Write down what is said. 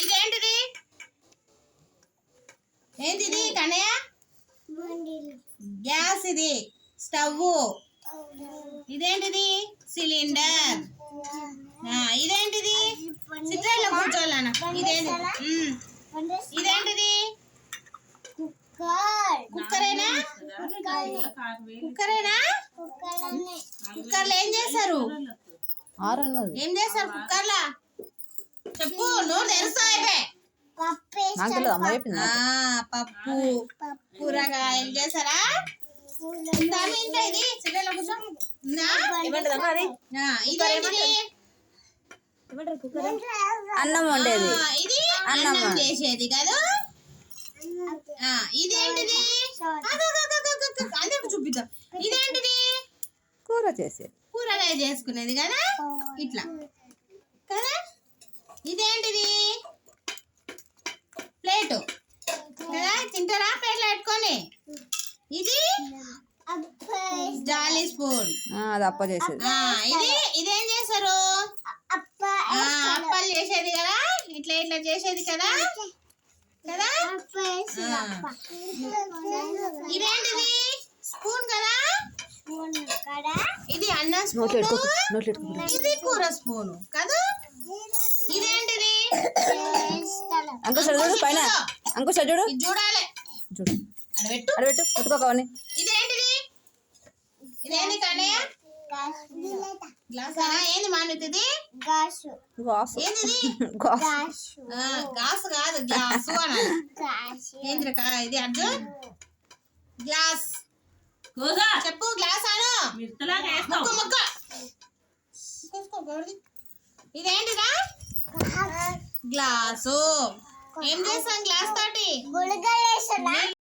ఇదేంటిది? ఏంటిది కన్నయ్య? గ్యాస్. ఇది స్టవ్. ఇదేంటిది? సిలిండర్. ఇదేంటిది? సిట్రైలో కూర్చోవాలన్న. ఇదేంటిది? కుక్కరేనా? కుక్కరేనా? కుక్కర్లో ఏం చేస్తారు? ఏం చేస్తారు కుక్కర్లా? చెప్పు, నోరు తెరుస్తాయి. పప్పు, కూరగాయలు చేస్తారా? ఇది అన్నం వండేది. ఇది అన్నం చేసేది కదా. ఇదేంటిది? చూపిద్దాం. ఇదేంటిది? కూర చేసేది. కూరగాయ చేసుకునేది కదా, ఇట్లా కదా. ఇదేంటిది? ప్లేటు కదా, తింటారా ప్లేట్లో పెట్టుకొని. ఇది జాలీ స్పూన్. అది అప్ప చేసేది. ఇదేం చేస్తారు? అప్పాలు చేసేది కదా, ఇట్లా ఇట్లా చేసేది కదా కదా. ఇదేంటిది? స్పూన్ కదా. ఇది అన్న స్పూన్, ఇది కూర స్పూన్ కదా. ఇదేంటిది? పైన చూడు, చూడాలి. చూడు పెట్టు పెట్టుకోకవని. ఇదేంటిది? ఇదేంటి కన్నయ్య? గ్లాస్. ఏంది మానుతుంది? ఏంటిది? గ్లాస్ కాదు, గ్లాసు అనాలి. ఏంద్ర ఇది అర్జున్? గ్లాస్. చెప్పు, గ్లాస్ అను. మొక్క. ఇదేంటిదా? గ్లాసు. ఏం చేస్తాం గ్లాస్ తోటి?